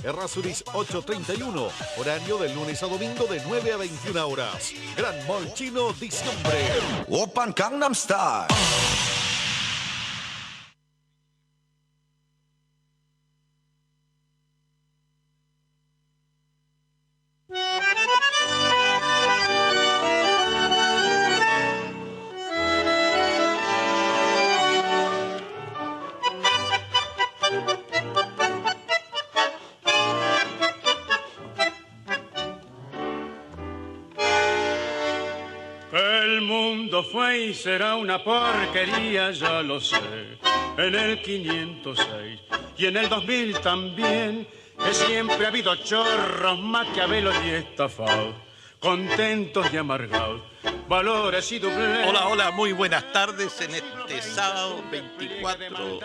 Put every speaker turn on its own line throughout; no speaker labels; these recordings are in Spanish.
Errázuriz 831, horario de lunes a domingo de 9 a 21 horas. Gran Mall Chino, diciembre.
Oppan Gangnam Style.
Fue y será una porquería, ya lo sé, en el 506 y en el 2000 también, que siempre ha habido chorros, maquiavelos y estafados, contentos y amargados, valores y dobles.
Hola, hola, muy buenas tardes en este sábado 24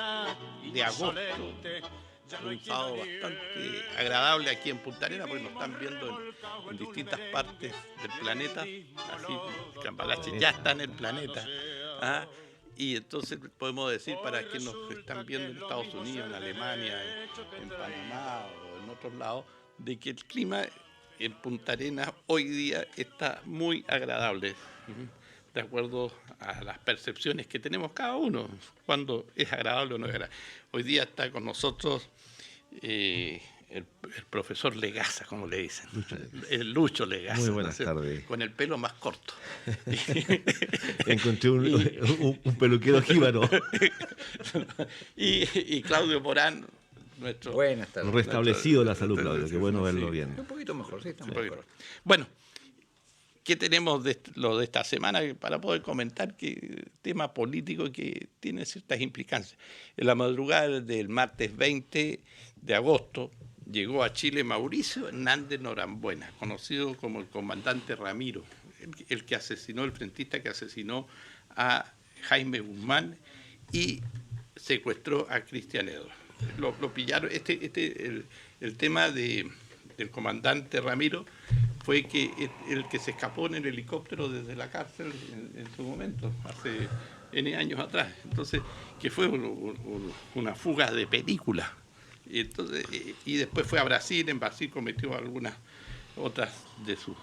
de agosto. Un sábado bastante agradable aquí en Punta Arenas porque nos están viendo en distintas partes del planeta. Así, Cambalache ya está en el planeta. ¿Ah? Y entonces podemos decir para quienes nos están viendo en Estados Unidos, en Alemania, en Panamá o en otros lados, de que el clima en Punta Arenas hoy día está muy agradable. De acuerdo a las percepciones que tenemos cada uno, cuando es agradable o no es agradable. Hoy día está con nosotros el profesor Legaza, como le dicen, el Lucho Legaza.
Muy buenas tardes.
Con el pelo más corto.
Encontré un peluquero jíbaro.
y Claudio Morán, nuestro...
Buenas tardes.
Restablecido la salud, Claudio, qué bueno verlo bien.
Un poquito mejor, sí, está
Sí.
mejor.
Bueno, ¿qué tenemos de lo de esta semana para poder comentar? Que tema político que tiene ciertas implicancias. En la madrugada del martes 20 de agosto llegó a Chile Mauricio Hernández Norambuena, conocido como el comandante Ramiro, el que asesinó, el frentista que asesinó a Jaime Guzmán y secuestró a Cristian Edwards. Lo pillaron. El tema del comandante Ramiro fue que el que se escapó en el helicóptero desde la cárcel en su momento, hace N años atrás. Entonces, que fue una fuga de película. Entonces, y después fue a Brasil, en Brasil cometió algunas otras de sus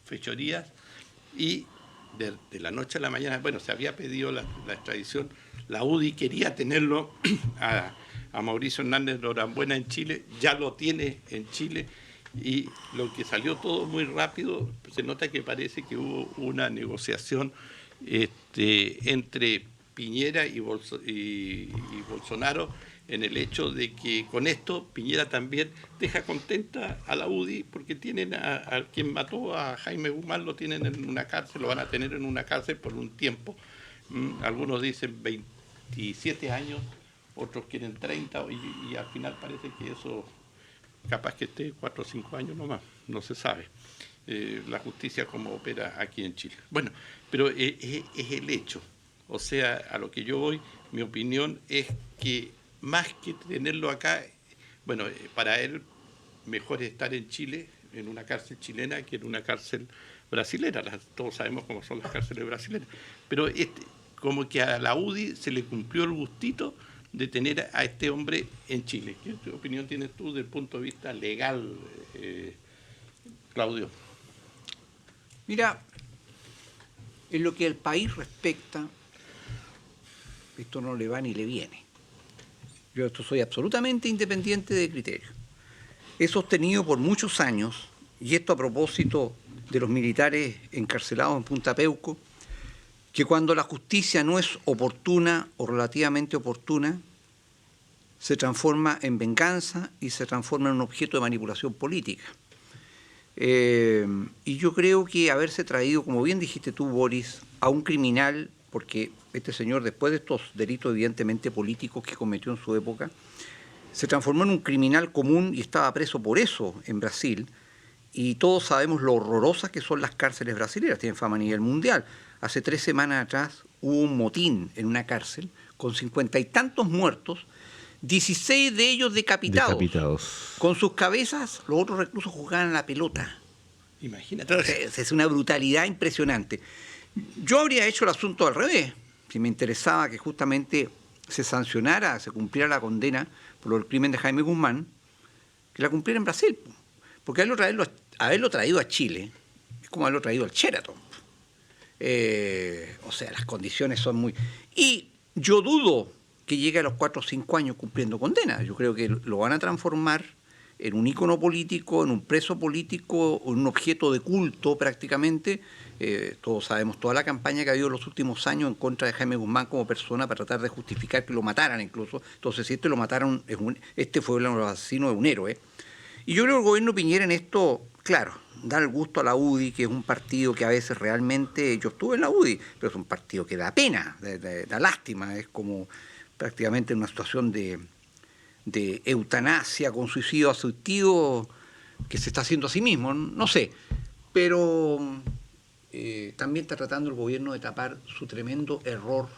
fechorías y de la noche a la mañana, bueno, se había pedido la extradición, la UDI quería tenerlo a Mauricio Hernández Norambuena en Chile, ya lo tiene en Chile. Y lo que salió todo muy rápido, se nota que parece que hubo una negociación entre Piñera y Bolsonaro en el hecho de que con esto Piñera también deja contenta a la UDI porque tienen a quien mató a Jaime Guzmán, lo tienen en una cárcel, lo van a tener en una cárcel por un tiempo. Algunos dicen 27 años, otros quieren 30 y al final parece que eso... capaz que esté 4 o 5 años nomás, no se sabe la justicia cómo opera aquí en Chile. Bueno, pero es el hecho, o sea, a lo que yo voy, mi opinión es que más que tenerlo acá, bueno, para él mejor estar en Chile, en una cárcel chilena, que en una cárcel brasilera. Todos sabemos cómo son las cárceles brasileras, pero como que a la UDI se le cumplió el gustito de tener a este hombre en Chile. ¿Qué opinión tienes tú desde el punto de vista legal, Claudio?
Mira, en lo que al país respecta, esto no le va ni le viene. Yo soy absolutamente independiente de criterio. He sostenido por muchos años, y esto a propósito de los militares encarcelados en Punta Peuco, que cuando la justicia no es oportuna o relativamente oportuna, se transforma en venganza y se transforma en un objeto de manipulación política. Y yo creo que haberse traído, como bien dijiste tú, Boris, a un criminal, porque este señor, después de estos delitos evidentemente políticos que cometió en su época, se transformó en un criminal común y estaba preso por eso en Brasil. Y todos sabemos lo horrorosas que son las cárceles brasileñas, tienen fama a nivel mundial. Hace 3 semanas atrás hubo un motín en una cárcel con 50 y tantos muertos, 16 de ellos decapitados. Con sus cabezas los otros reclusos jugaban a la pelota.
Imagínate.
Es una brutalidad impresionante. Yo habría hecho el asunto al revés, si me interesaba que justamente se sancionara, se cumpliera la condena por el crimen de Jaime Guzmán. que la cumpliera en Brasil. Porque haberlo traído a Chile es como haberlo traído al Sheraton. O sea, las condiciones son muy... Y yo dudo que llegue a los 4 o 5 años cumpliendo condena. Yo creo que lo van a transformar en un ícono político, en un preso político, en un objeto de culto prácticamente. Todos sabemos toda la campaña que ha habido en los últimos años en contra de Jaime Guzmán como persona para tratar de justificar que lo mataran incluso. Entonces, si lo mataron, este fue el asesino de un héroe. Y yo creo que el gobierno Piñera en esto, claro, da el gusto a la UDI, que es un partido que a veces realmente, yo estuve en la UDI, pero es un partido que da pena, da lástima, es como prácticamente una situación de eutanasia con suicidio asistido que se está haciendo a sí mismo, no sé, pero también está tratando el gobierno de tapar su tremendo error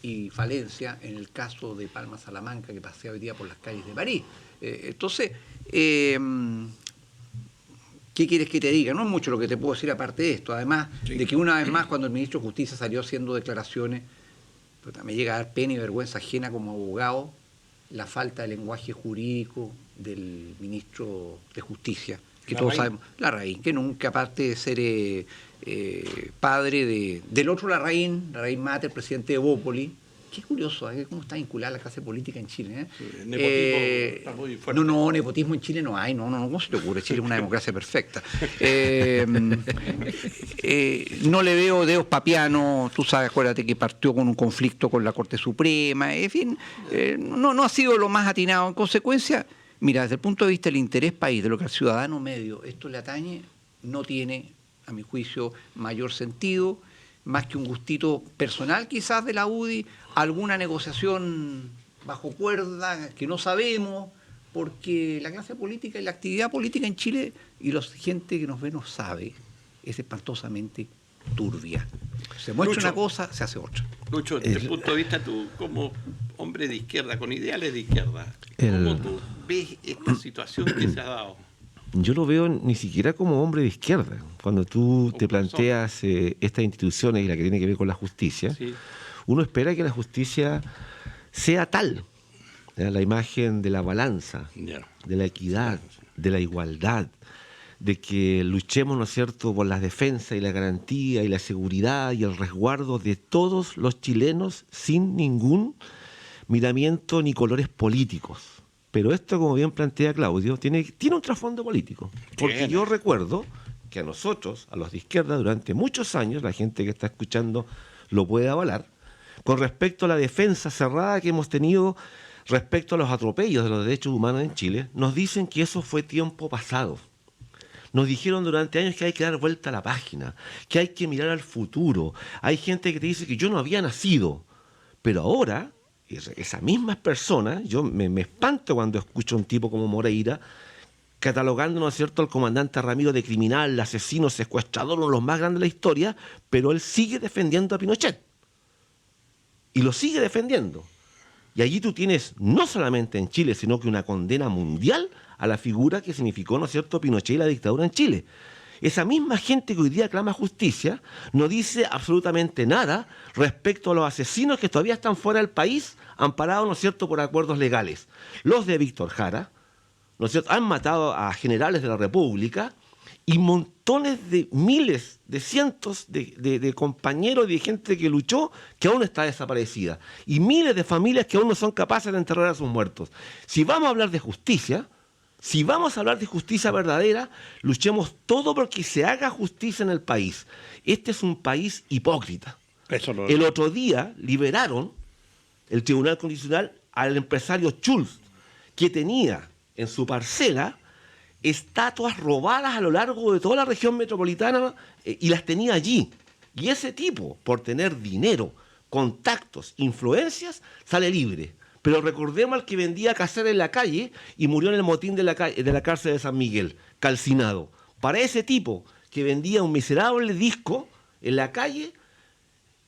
y falencia en el caso de Palma Salamanca, que pasea hoy día por las calles de París. Entonces, ¿qué quieres que te diga? No es mucho lo que te puedo decir aparte de esto, además de que una vez más cuando el ministro de Justicia salió haciendo declaraciones, me llega a dar pena y vergüenza ajena como abogado la falta de lenguaje jurídico del ministro de Justicia, que todos sabemos, Larraín, que nunca, aparte de ser padre del otro Larraín Mate, el presidente de Bópoli. Qué curioso, cómo está vinculada la clase política en Chile.
Nepotismo está muy fuerte.
No, nepotismo en Chile no hay, no, ¿cómo se te ocurre? Chile es una democracia perfecta. No le veo dedos papianos, tú sabes, acuérdate que partió con un conflicto con la Corte Suprema, en fin, no ha sido lo más atinado. En consecuencia, mira, desde el punto de vista del interés país, de lo que al ciudadano medio esto le atañe, no tiene, a mi juicio, mayor sentido, más que un gustito personal quizás de la UDI, alguna negociación bajo cuerda que no sabemos, porque la clase política y la actividad política en Chile, y la gente que nos ve no sabe, es espantosamente turbia. Se muestra
Lucho,
una cosa, se hace otra.
Lucho, desde el punto de vista tú, como hombre de izquierda, con ideales de izquierda, ¿cómo tú ves esta situación que se ha dado?
Yo lo veo ni siquiera como hombre de izquierda. Cuando tú te planteas estas instituciones y la que tiene que ver con la justicia, sí, uno espera que la justicia sea tal, ¿ya? La imagen de la balanza, de la equidad, de la igualdad, de que luchemos, ¿no es cierto?, por la defensa y la garantía y la seguridad y el resguardo de todos los chilenos sin ningún miramiento ni colores políticos. Pero esto, como bien plantea Claudio, tiene un trasfondo político. Porque yo recuerdo que a nosotros, a los de izquierda, durante muchos años, la gente que está escuchando lo puede avalar, con respecto a la defensa cerrada que hemos tenido respecto a los atropellos de los derechos humanos en Chile, nos dicen que eso fue tiempo pasado. Nos dijeron durante años que hay que dar vuelta a la página, que hay que mirar al futuro. Hay gente que te dice que yo no había nacido, pero ahora esas mismas personas, yo me espanto cuando escucho a un tipo como Moreira catalogando, ¿no es cierto?, al comandante Ramiro de criminal, asesino, secuestrador, uno de los más grandes de la historia, pero él sigue defendiendo a Pinochet. Y lo sigue defendiendo. Y allí tú tienes, no solamente en Chile, sino que una condena mundial a la figura que significó, ¿no es cierto?, Pinochet y la dictadura en Chile. Esa misma gente que hoy día clama justicia no dice absolutamente nada respecto a los asesinos que todavía están fuera del país, amparados, ¿no es cierto?, por acuerdos legales. Los de Víctor Jara, ¿no es cierto?, han matado a generales de la República y montones de miles, de cientos de compañeros y de gente que luchó que aún está desaparecida. Y miles de familias que aún no son capaces de enterrar a sus muertos. Si vamos a hablar de justicia, si vamos a hablar de justicia verdadera, luchemos todo porque se haga justicia en el país. Este es un país hipócrita. El otro día liberaron el Tribunal Constitucional al empresario Schultz, que tenía en su parcela estatuas robadas a lo largo de toda la región metropolitana y las tenía allí. Y ese tipo, por tener dinero, contactos, influencias, sale libre. Pero recordemos al que vendía caseras en la calle y murió en el motín de la cárcel de San Miguel, calcinado. Para ese tipo que vendía un miserable disco en la calle,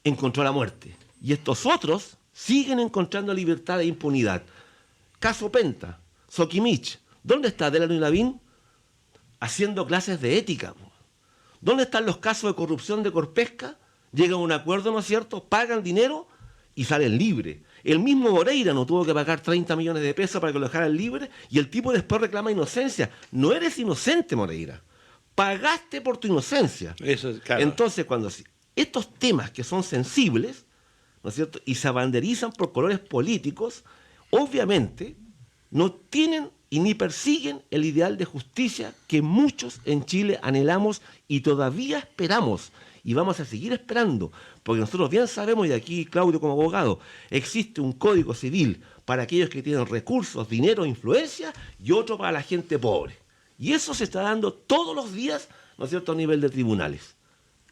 encontró la muerte. Y estos otros siguen encontrando libertad e impunidad. Caso Penta, Soquimich. ¿Dónde está Delano y Lavín? Haciendo clases de ética. ¿Dónde están los casos de corrupción de Corpesca? Llegan a un acuerdo, ¿no es cierto? Pagan dinero y salen libres. El mismo Moreira no tuvo que pagar 30 millones de pesos para que lo dejaran libre y el tipo después reclama inocencia. No eres inocente, Moreira. Pagaste por tu inocencia.
Eso es claro.
Entonces, cuando estos temas que son sensibles, ¿no es cierto?, y se abanderizan por colores políticos, obviamente no tienen y ni persiguen el ideal de justicia que muchos en Chile anhelamos y todavía esperamos. Y vamos a seguir esperando, porque nosotros bien sabemos, y aquí Claudio como abogado, existe un código civil para aquellos que tienen recursos, dinero, influencia, y otro para la gente pobre. Y eso se está dando todos los días, ¿no es cierto?, a nivel de tribunales.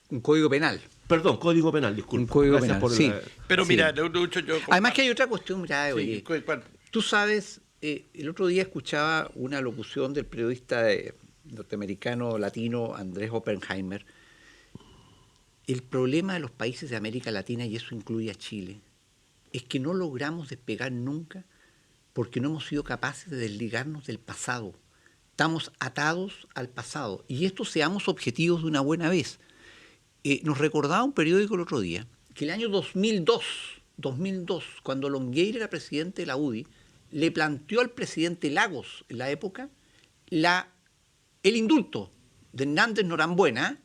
Un código penal.
Perdón, código penal, disculpe.
Un código
Gracias
penal,
por
sí.
Pero
Sí.
mira, Lucho, yo...
Además que hay otra cuestión, mira,
Sí,
oye,
¿cuál?
tú sabes, el otro día escuchaba una locución del periodista norteamericano latino Andrés Oppenheimer. El problema de los países de América Latina, y eso incluye a Chile, es que no logramos despegar nunca porque no hemos sido capaces de desligarnos del pasado. Estamos atados al pasado. Y esto seamos objetivos de una buena vez. Nos recordaba un periódico el otro día que el año 2002, cuando Longueira era presidente de la UDI, le planteó al presidente Lagos, en la época, el indulto de Hernández Norambuena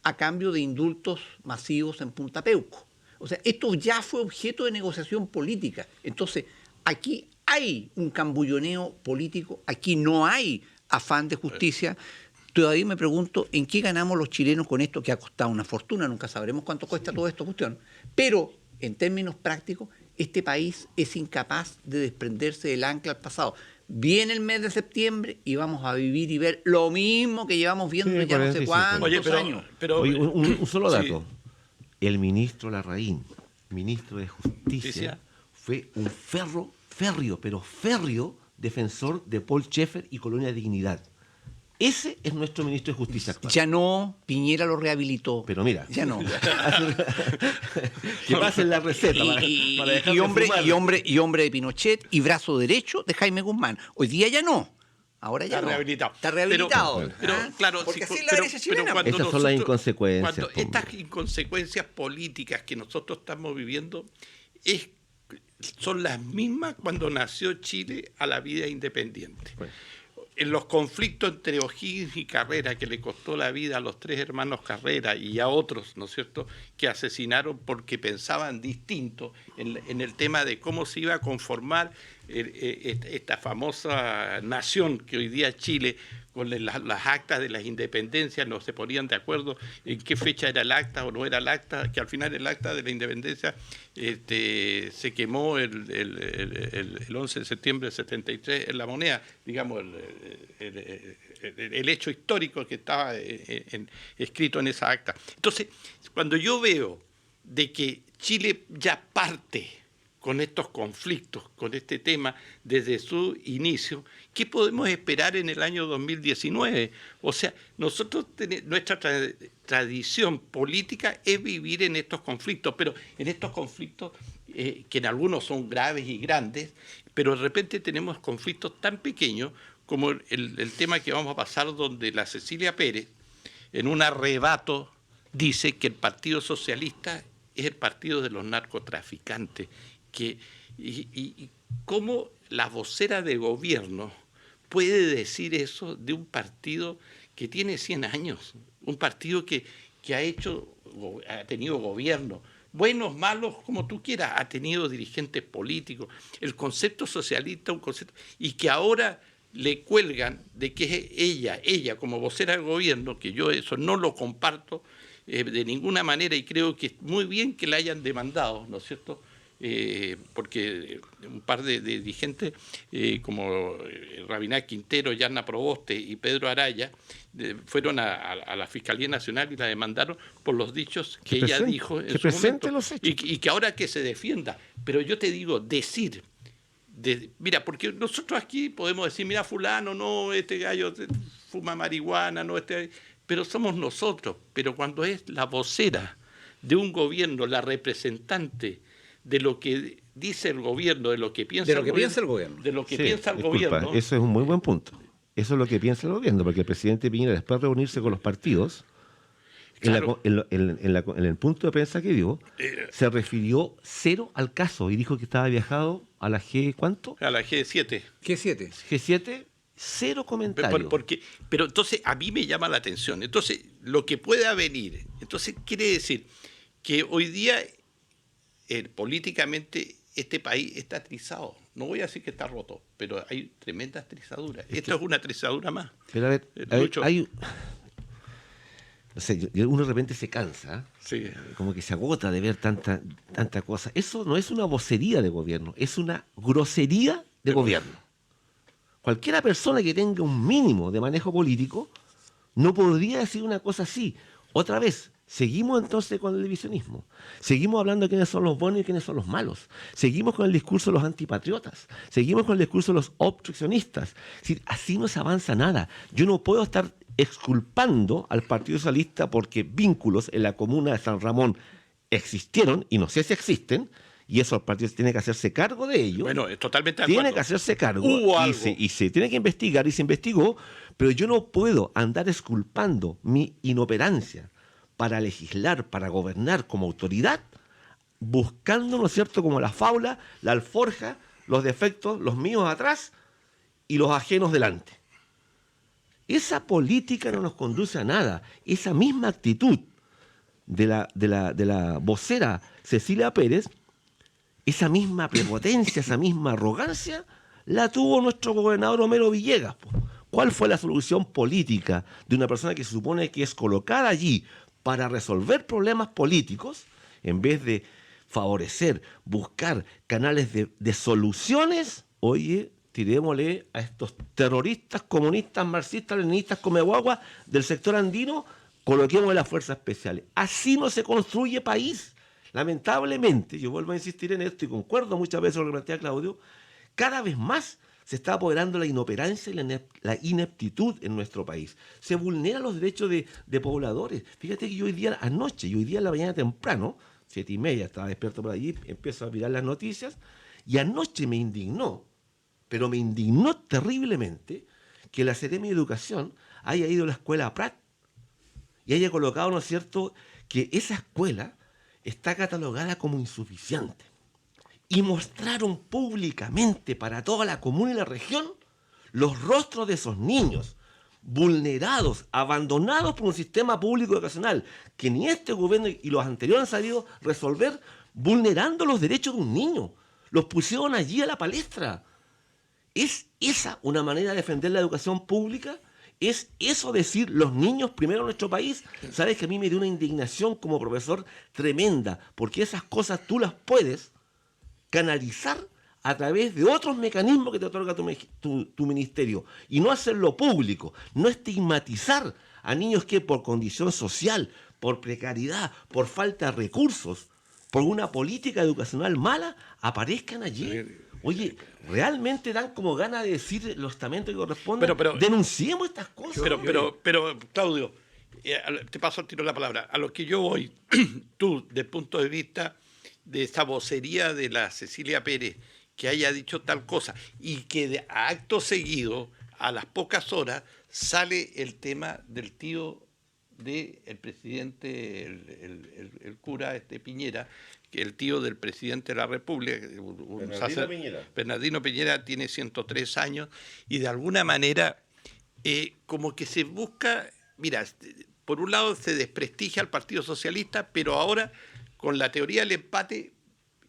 a cambio de indultos masivos en Punta Peuco. O sea, esto ya fue objeto de negociación política. Entonces, aquí hay un cambulloneo político, aquí no hay afán de justicia. Todavía me pregunto en qué ganamos los chilenos con esto, que ha costado una fortuna, nunca sabremos cuánto cuesta toda esta cuestión. Pero, en términos prácticos, este país es incapaz de desprenderse del ancla al pasado. Viene el mes de septiembre y vamos a vivir y ver lo mismo que llevamos viendo
Sí,
ya no sé
45.
cuántos
Oye,
años.
Oye, un solo
Sí.
dato. El ministro Larraín, ministro de Justicia,
Justicia.
fue un férreo defensor de Paul Schaeffer y Colonia Dignidad. Ese es nuestro ministro de Justicia actual.
Ya no, Piñera lo rehabilitó.
Pero mira,
Ya no.
que pasen la receta para dejar de fumar.
y hombre de Pinochet y brazo derecho de Jaime Guzmán. Hoy día ya no. Ahora ya
Está
no.
rehabilitado.
Está rehabilitado.
Pero, claro,
porque
sí,
así es la derecha chilena.
cuando
Esas son las inconsecuencias,
Cuando
pues.
estas inconsecuencias políticas que nosotros estamos viviendo son las mismas cuando nació Chile a la vida independiente.
Bueno.
En los conflictos entre O'Higgins y Carrera, que le costó la vida a los tres hermanos Carrera y a otros, ¿no es cierto?, que asesinaron porque pensaban distinto en el tema de cómo se iba a conformar esta famosa nación que hoy día es Chile, con las actas de las independencias, no se ponían de acuerdo en qué fecha era el acta o no era el acta, que al final el acta de la independencia se quemó el 11 de septiembre del 73 en La Moneda, digamos, el hecho histórico que estaba escrito en esa acta. Entonces, cuando yo veo de que Chile ya parte con estos conflictos, con este tema, desde su inicio, ¿qué podemos esperar en el año 2019? O sea, nosotros nuestra tradición política es vivir en estos conflictos, pero en estos conflictos que en algunos son graves y grandes, pero de repente tenemos conflictos tan pequeños como el tema que vamos a pasar, donde la Cecilia Pérez, en un arrebato, dice que el Partido Socialista es el partido de los narcotraficantes. Y cómo la vocera de gobierno puede decir eso de un partido que tiene 100 años, un partido que ha tenido gobierno, buenos, malos, como tú quieras, ha tenido dirigentes políticos, el concepto socialista, un concepto, y que ahora le cuelgan de que ella como vocera del gobierno, que yo eso no lo comparto de ninguna manera, y creo que es muy bien que la hayan demandado, ¿no es cierto?, porque un par de dirigentes como Rabinal Quintero, Yarna Proboste y Pedro Araya fueron a la Fiscalía Nacional y la demandaron por los dichos que ella dijo en su momento,
los hechos.
y que ahora que se defienda. Pero yo te digo, decir, mira, porque nosotros aquí podemos decir, mira, fulano, no, este gallo fuma marihuana, no, pero somos nosotros. Pero cuando es la vocera de un gobierno, la representante de lo que dice el gobierno, de lo que piensa el gobierno. De lo que piensa el gobierno.
Eso es un muy buen punto. Eso es lo que piensa el gobierno, porque el presidente Piñera, después de reunirse con los partidos,
Claro.
En el punto de prensa que dio, se refirió cero al caso y dijo que estaba viajado a la G, ¿cuánto?
A la G7.
¿Qué 7?
G7, cero comentarios.
Pero entonces a mí me llama la atención. Entonces, lo que pueda venir, entonces quiere decir que hoy día políticamente este país está trizado. No voy a decir que está roto, pero hay tremendas trizaduras. Esto es una trizadura más.
Pero a ver,
Lucho.
no sé, uno de repente se cansa,
Sí.
como que se agota de ver tanta cosa. Eso no es una vocería de gobierno, es una grosería de gobierno. Cualquiera persona que tenga un mínimo de manejo político no podría decir una cosa así. Otra vez, seguimos entonces con el divisionismo. Seguimos hablando de quiénes son los buenos y quiénes son los malos. Seguimos con el discurso de los antipatriotas. Seguimos con el discurso de los obstruccionistas. Es decir, así no se avanza nada. Yo no puedo estar exculpando al Partido Socialista porque vínculos en la comuna de San Ramón existieron, y no sé si existen, y eso el partido tiene que hacerse cargo de ello.
Bueno, es totalmente de acuerdo.
Tiene que hacerse cargo.
Hubo
y
algo.
se tiene que investigar, y se investigó, pero yo no puedo andar exculpando mi inoperancia para legislar, para gobernar como autoridad, buscando, ¿no es cierto?, como la faula, la alforja, los defectos, los míos atrás y los ajenos delante. Esa política no nos conduce a nada. Esa misma actitud de la vocera Cecilia Pérez, esa misma prepotencia, esa misma arrogancia, la tuvo nuestro gobernador Homero Villegas. ¿Cuál fue la solución política de una persona que se supone que es colocada allí para resolver problemas políticos, en vez de favorecer, buscar canales de soluciones? Oye, tirémosle a estos terroristas, comunistas, marxistas, leninistas, comeguaguas del sector andino, coloquémosle las fuerzas especiales. Así no se construye país. Lamentablemente, yo vuelvo a insistir en esto y concuerdo muchas veces con lo que plantea Claudio, cada vez más se está apoderando la inoperancia y la ineptitud en nuestro país. Se vulneran los derechos de pobladores. Fíjate que yo hoy día en la mañana temprano, 7:30, estaba despierto por allí, empiezo a mirar las noticias, y anoche me indignó, pero me indignó terriblemente, que la Seremi de Educación haya ido a la escuela Prat y haya colocado, ¿no es cierto?, que esa escuela está catalogada como insuficiente. Y mostraron públicamente para toda la comuna y la región los rostros de esos niños vulnerados, abandonados por un sistema público educacional que ni este gobierno y los anteriores han sabido resolver, vulnerando los derechos de un niño. Los pusieron allí a la palestra. ¿Es esa una manera de defender la educación pública? ¿Es eso decir los niños primero en nuestro país? Sabes que a mí me dio una indignación como profesor tremenda, porque esas cosas tú las puedes canalizar a través de otros mecanismos que te otorga tu ministerio, y no hacerlo público, no estigmatizar a niños que por condición social, por precariedad, por falta de recursos, por una política educacional mala, aparezcan allí. Oye, realmente dan como ganas de decir los estamentos que corresponden.
Pero
denunciemos estas cosas.
Pero Claudio, te paso al tiro la palabra. A lo que yo voy, tú, desde el punto de vista de esa vocería de la Cecilia Pérez, que haya dicho tal cosa, y que a acto seguido, a las pocas horas, sale el tema del tío del presidente, el cura Piñera, que el tío del presidente de la República, Bernardino Piñera, tiene 103 años, y de alguna manera como que se busca, mira, por un lado se desprestigia al Partido Socialista, pero ahora con la teoría del empate,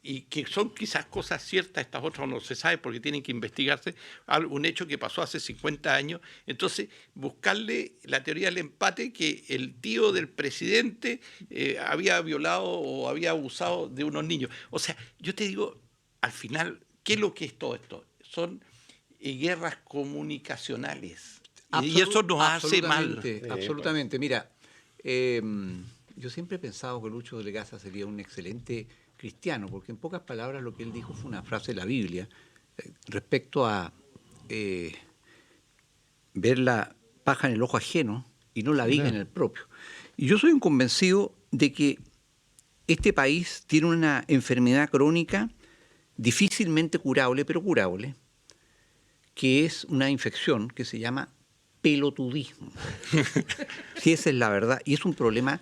y que son quizás cosas ciertas, estas otras no se sabe porque tienen que investigarse, un hecho que pasó hace 50 años, entonces buscarle la teoría del empate, que el tío del presidente había violado o había abusado de unos niños. O sea, yo te digo, al final, ¿qué es lo que es todo esto? Son guerras comunicacionales. Y eso nos hace mal.
Absolutamente. Mira, yo siempre he pensado que Lucho de Legaza sería un excelente cristiano, porque en pocas palabras lo que él dijo fue una frase de la Biblia respecto a ver la paja en el ojo ajeno y no la viga en el propio. Y yo soy un convencido de que este país tiene una enfermedad crónica difícilmente curable, pero curable, que es una infección que se llama pelotudismo. Sí, esa es la verdad. Y es un problema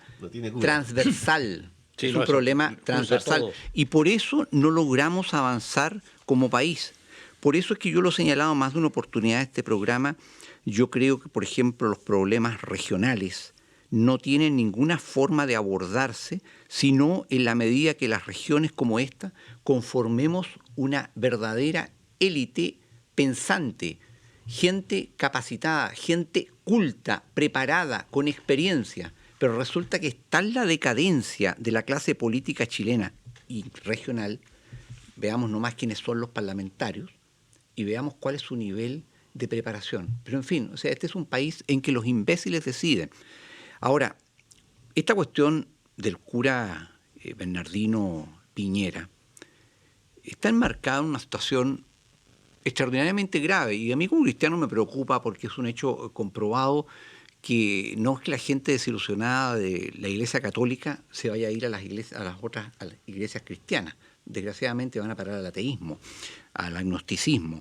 transversal.
Sí,
es
no,
un problema transversal.
todos.
Y por eso no logramos avanzar como país. Por eso es que yo lo he señalado más de una oportunidad en este programa. Yo creo que, por ejemplo, los problemas regionales no tienen ninguna forma de abordarse, sino en la medida que las regiones como esta conformemos una verdadera élite pensante, gente capacitada, gente culta, preparada, con experiencia. Pero resulta que está en la decadencia de la clase política chilena y regional. Veamos nomás quiénes son los parlamentarios y veamos cuál es su nivel de preparación. Pero en fin, o sea, este es un país en que los imbéciles deciden. Ahora, esta cuestión del cura Bernardino Piñera está enmarcada en una situación extraordinariamente grave, y a mí como cristiano me preocupa porque es un hecho comprobado que no es que la gente desilusionada de la Iglesia Católica se vaya a ir a las iglesias cristianas. Desgraciadamente van a parar al ateísmo, al agnosticismo.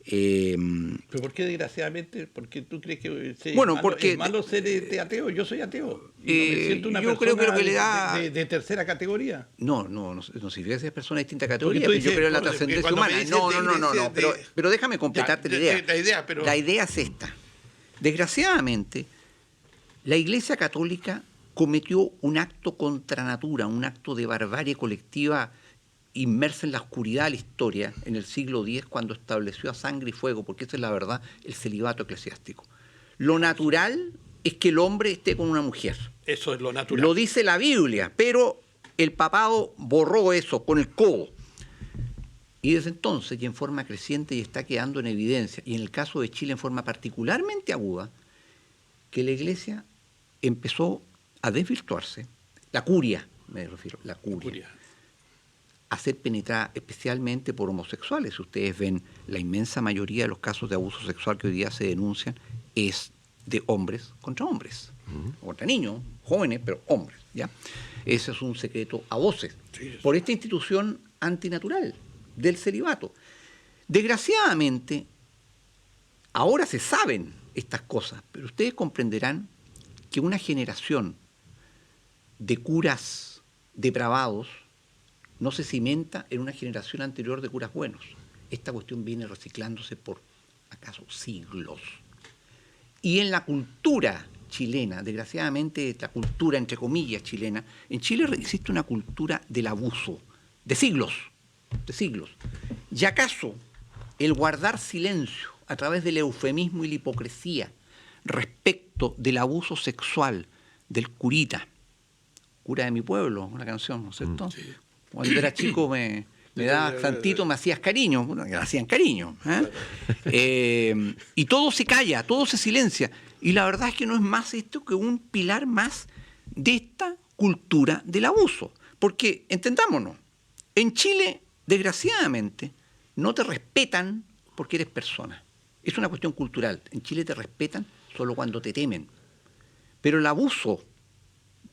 ¿Pero por qué desgraciadamente? ¿Porque tú crees que es malo ser ateo? Yo soy ateo. Y no me siento una
yo
persona
creo que lo que le da...
de tercera categoría.
No sirve ser persona de distinta categoría.
Dices,
yo creo en la trascendencia humana. No. Pero déjame completarte la idea. La idea es esta. Desgraciadamente, la Iglesia Católica cometió un acto contra natura, un acto de barbarie colectiva inmersa en la oscuridad de la historia en el siglo X, cuando estableció a sangre y fuego, porque esa es la verdad, el celibato eclesiástico. Lo natural es que el hombre esté con una mujer.
Eso es lo natural.
Lo dice la Biblia, pero el papado borró eso con el codo. Y desde entonces, y en forma creciente, y está quedando en evidencia, y en el caso de Chile en forma particularmente aguda, que la Iglesia empezó a desvirtuarse, la curia, me refiero, la curia. A ser penetrada especialmente por homosexuales. Si ustedes ven, la inmensa mayoría de los casos de abuso sexual que hoy día se denuncian es de hombres contra hombres, contra niños, jóvenes, pero hombres, ¿ya? Ese es un secreto a voces, por esta institución antinatural del celibato. Desgraciadamente, ahora se saben estas cosas, pero ustedes comprenderán que una generación de curas depravados no se cimenta en una generación anterior de curas buenos. Esta cuestión viene reciclándose por, acaso, siglos. Y en la cultura chilena, desgraciadamente la cultura, entre comillas, chilena, en Chile existe una cultura del abuso, de siglos. ¿Y acaso el guardar silencio a través del eufemismo y la hipocresía respecto del abuso sexual del cura de mi pueblo, una canción, ¿no es cierto? Sí. Cuando era chico me daba santito, me hacías cariño, me hacían cariño. Y todo se calla, todo se silencia. Y la verdad es que no es más esto que un pilar más de esta cultura del abuso. Porque, entendámonos, en Chile, desgraciadamente, no te respetan porque eres persona. Es una cuestión cultural. En Chile te respetan solo cuando te temen. Pero el abuso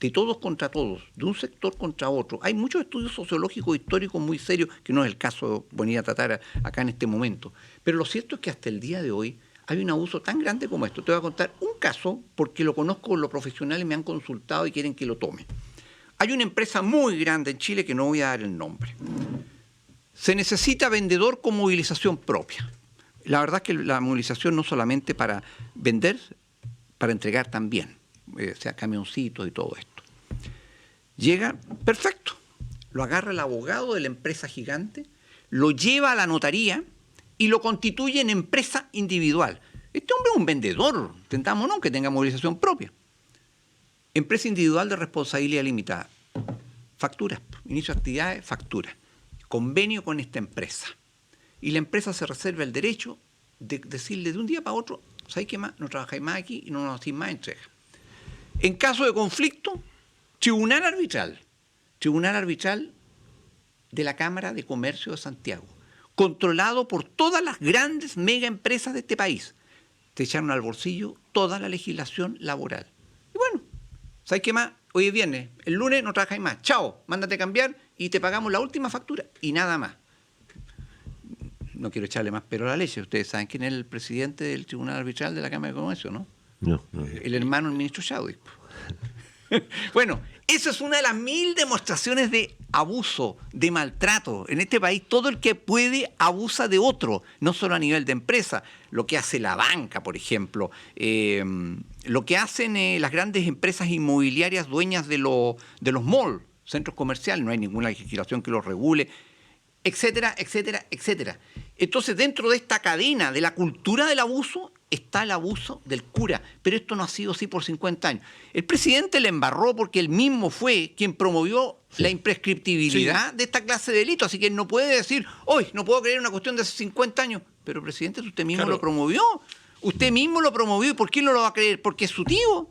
de todos contra todos, de un sector contra otro. Hay muchos estudios sociológicos e históricos muy serios, que no es el caso de venir a tratar acá en este momento. Pero lo cierto es que hasta el día de hoy hay un abuso tan grande como esto. Te voy a contar un caso, porque lo conozco en lo profesional y me han consultado y quieren que lo tome. Hay una empresa muy grande en Chile, que no voy a dar el nombre. Se necesita vendedor con movilización propia. La verdad es que la movilización no solamente para vender, para entregar también. O sea, camioncitos y todo esto. Llega, perfecto, lo agarra el abogado de la empresa gigante, lo lleva a la notaría y lo constituye en empresa individual. Este hombre es un vendedor, tentámonos que tenga movilización propia. Empresa individual de responsabilidad limitada. Facturas, inicio de actividades, factura. Convenio con esta empresa. Y la empresa se reserva el derecho de decirle de un día para otro, ¿sabes qué más? No trabajáis más aquí y no nos hacéis más entrega. En caso de conflicto, tribunal arbitral de la Cámara de Comercio de Santiago, controlado por todas las grandes mega empresas de este país. Te echaron al bolsillo toda la legislación laboral. Y bueno, ¿sabes qué más? Hoy es viernes, el lunes no trabajáis más. Chao, mándate a cambiar y te pagamos la última factura y nada más. no quiero echarle más pero a la leche. Ustedes saben quién es el presidente del Tribunal Arbitral de la Cámara de Comercio, ¿no?
No.
El hermano del ministro Chadwick. Bueno, eso es una de las 1000 demostraciones de abuso, de maltrato. En este país todo el que puede abusa de otro, no solo a nivel de empresa. Lo que hace la banca, por ejemplo, lo que hacen las grandes empresas inmobiliarias dueñas de los malls, centros comerciales, no hay ninguna legislación que los regule, etcétera, etcétera, etcétera. Entonces, dentro de esta cadena de la cultura del abuso está el abuso del cura, pero esto no ha sido así por 50 años. El presidente le embarró porque él mismo fue quien promovió la imprescriptibilidad de esta clase de delitos, así que él no puede decir, hoy no puedo creer una cuestión de hace 50 años, pero presidente, usted mismo lo promovió, usted mismo lo promovió, ¿y por qué no lo va a creer? Porque es su tío.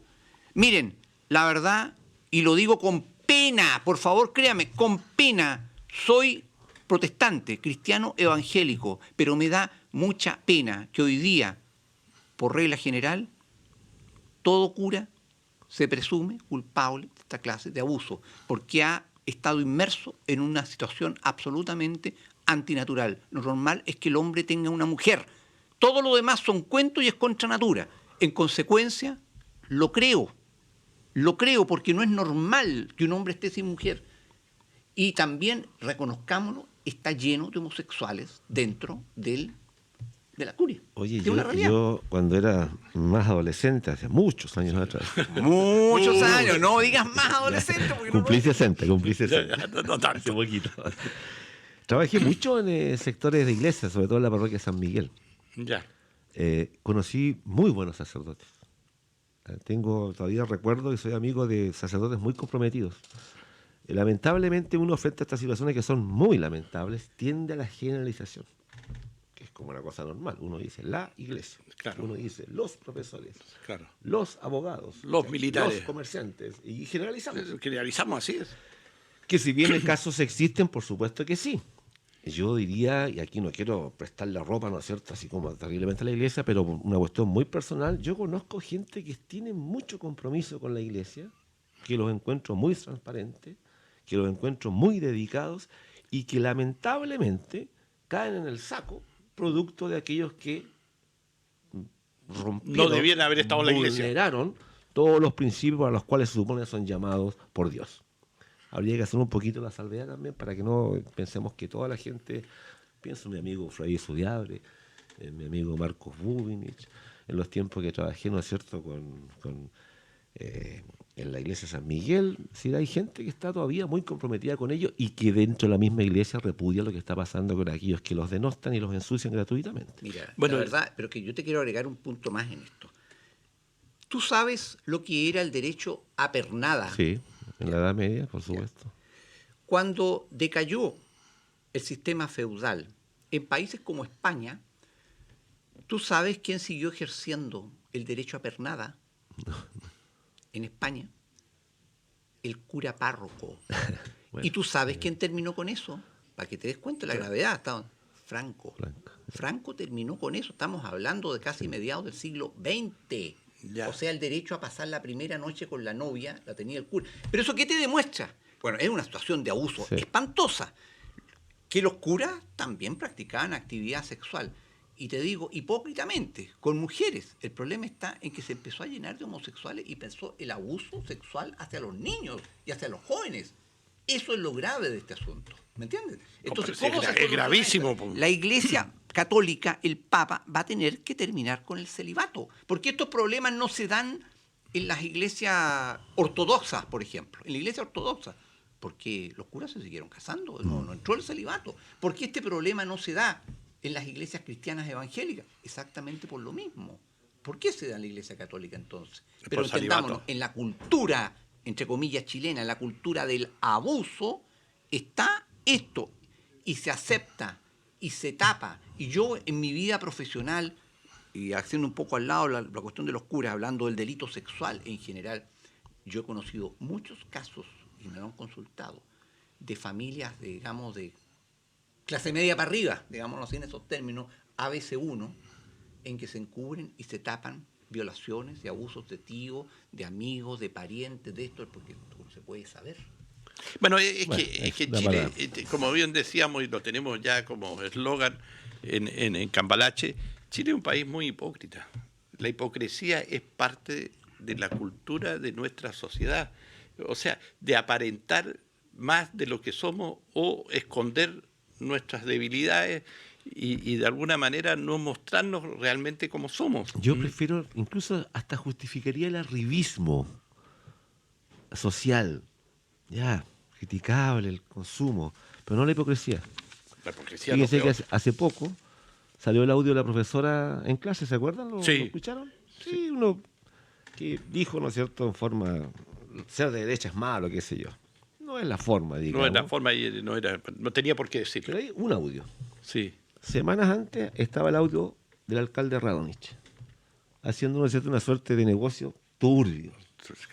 Miren, la verdad, y lo digo con pena, por favor créame, con pena, soy protestante, cristiano evangélico, pero me da mucha pena que hoy día, por regla general, todo cura se presume culpable de esta clase de abuso, porque ha estado inmerso en una situación absolutamente antinatural. Lo normal es que el hombre tenga una mujer. Todo lo demás son cuentos y es contra natura. En consecuencia, lo creo porque no es normal que un hombre esté sin mujer. Y también, reconozcámoslo, está lleno de homosexuales dentro de la curia.
Oye, yo cuando era más adolescente, hace muchos años atrás.
Muchos años, no digas más adolescente.
Cumplí 60.
No tanto.
Hace poquito. Trabajé mucho en sectores de iglesia, sobre todo en la parroquia de San Miguel.
Ya.
Conocí muy buenos sacerdotes. Todavía recuerdo y soy amigo de sacerdotes muy comprometidos. Lamentablemente uno frente a estas situaciones que son muy lamentables tiende a la generalización, que es como una cosa normal. Uno dice la iglesia, claro. Uno dice los profesores,
claro.
Los abogados,
los militares,
los comerciantes, y generalizamos.
Generalizamos, así es.
Que si bien casos existen, por supuesto que sí. Yo diría, y aquí no quiero prestar la ropa, ¿no es cierto?, así como terriblemente a la iglesia, pero una cuestión muy personal, yo conozco gente que tiene mucho compromiso con la iglesia, que los encuentro muy transparentes, que los encuentro muy dedicados y que lamentablemente caen en el saco producto de aquellos que rompieron,
no debían haber estado en la iglesia,
vulneraron todos los principios a los cuales se supone son llamados por Dios. Habría que hacer un poquito la salvedad también para que no pensemos que toda la gente, pienso en mi amigo Fray Sudiabre, en mi amigo Marcos Bubinich, en los tiempos que trabajé, ¿no es cierto?, en la iglesia de San Miguel, sí, hay gente que está todavía muy comprometida con ellos y que dentro de la misma iglesia repudia lo que está pasando con aquellos que los denostan y los ensucian gratuitamente.
Mira, la verdad, pero que yo te quiero agregar un punto más en esto. ¿Tú sabes lo que era el derecho a pernada?
Sí, en la Edad Media, por supuesto.
Cuando decayó el sistema feudal en países como España, ¿tú sabes quién siguió ejerciendo el derecho a pernada? En España, el cura párroco. Bueno, ¿y tú sabes quién terminó con eso? Para que te des cuenta de la gravedad. Franco. Franco terminó con eso. Estamos hablando de casi mediados del siglo XX. Ya. O sea, el derecho a pasar la primera noche con la novia la tenía el cura. ¿Pero eso qué te demuestra? Bueno, es una situación de abuso espantosa. Que los curas también practicaban actividad sexual. Y te digo, hipócritamente, con mujeres. El problema está en que se empezó a llenar de homosexuales y pensó el abuso sexual hacia los niños y hacia los jóvenes. Eso es lo grave de este asunto. ¿Me entiendes? Entonces, ¿cómo
es gravísimo.
La Iglesia Católica, el Papa, va a tener que terminar con el celibato. Porque estos problemas no se dan en las iglesias ortodoxas, por ejemplo. En la iglesia ortodoxa. Porque los curas se siguieron casando, no entró el celibato. ¿Por qué este problema no se da en las iglesias cristianas evangélicas? Exactamente por lo mismo. ¿Por qué se da en la Iglesia Católica entonces? Pero entendámonos, en la cultura, entre comillas, chilena, en la cultura del abuso, está esto. Y se acepta, y se tapa. Y yo en mi vida profesional, y haciendo un poco al lado la cuestión de los curas, hablando del delito sexual en general, yo he conocido muchos casos, y me lo han consultado, de familias, digamos, de clase media para arriba, digámoslo así en esos términos, ABC1, en que se encubren y se tapan violaciones y abusos de tíos, de amigos, de parientes, de esto, porque no se puede saber.
Bueno,
Bueno,
es que
da
Chile,
para-
como bien decíamos y lo tenemos ya como eslogan en Cambalache, Chile es un país muy hipócrita. La hipocresía es parte de la cultura de nuestra sociedad. O sea, de aparentar más de lo que somos o esconder nuestras debilidades y de alguna manera no mostrarnos realmente como somos.
Yo prefiero, incluso hasta justificaría el arribismo social. Ya, criticable el consumo, pero no la hipocresía.
La hipocresía es lo
Fíjense que
peor.
hace poco salió el audio de la profesora en clase, ¿se acuerdan?
Sí.
¿Lo escucharon? Sí, uno que dijo, ¿no es cierto?, en forma, ser de derecha es malo, qué sé yo. No es la forma, digamos.
No era forma y no tenía por qué decirlo.
Pero hay un audio.
Sí.
Semanas antes estaba el audio del alcalde Radonich, haciendo, ¿no es cierto?, una suerte de negocio turbio,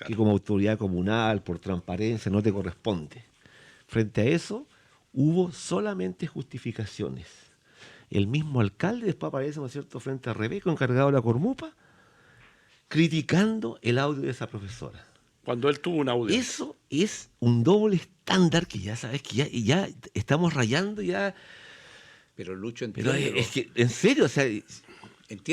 que como autoridad comunal, por transparencia, no te corresponde. Frente a eso, hubo solamente justificaciones. El mismo alcalde después aparece, ¿no es cierto?, frente a Rebeco, encargado de la Cormupa, criticando el audio de esa profesora.
Cuando él tuvo un audio.
Eso es un doble estándar que ya sabes que ya estamos rayando ya.
Pero Lucho,
Pero
entiende.
es que, en serio, o sea,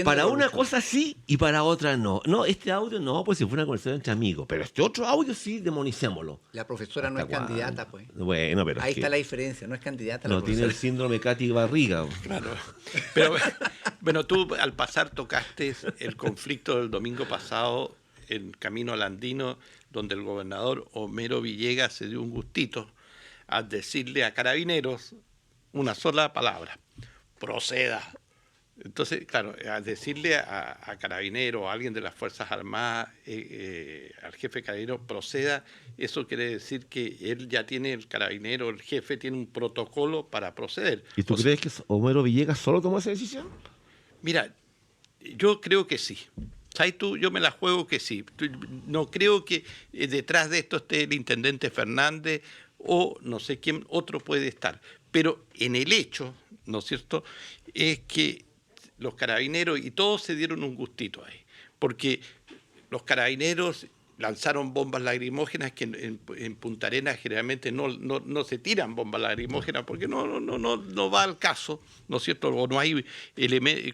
para una
Lucho.
cosa sí y para otra no. No, este audio no, pues si fue una conversación entre amigos. Pero este otro audio sí, demonicémoslo.
La profesora no es
¿Hasta cuándo?
candidata, pues.
Bueno, pero
Ahí
es que
está la diferencia, no es candidata la
no tiene el
profesora.
síndrome Katy Barriga.
Claro. Pero bueno, tú al pasar tocaste el conflicto del domingo pasado en Camino al Andino, donde el gobernador Homero Villegas se dio un gustito a decirle a Carabineros una sola palabra: proceda. Entonces, claro, al decirle a Carabineros o a alguien de las Fuerzas Armadas, al jefe de Carabineros, proceda, eso quiere decir que él ya tiene, el Carabinero, el jefe, tiene un protocolo para proceder.
¿Y tú
O sea,
crees que Homero Villegas solo tomó esa decisión?
mira, yo creo que sí. ¿Sabes tú? Yo me la juego que sí. No creo que detrás de esto esté el intendente Fernández o no sé quién otro puede estar. Pero en el hecho, ¿no es cierto?, es que los carabineros y todos se dieron un gustito ahí. Porque los carabineros lanzaron bombas lacrimógenas que en Punta Arenas generalmente no se tiran bombas lacrimógenas porque no va al caso, ¿no es cierto? O no hay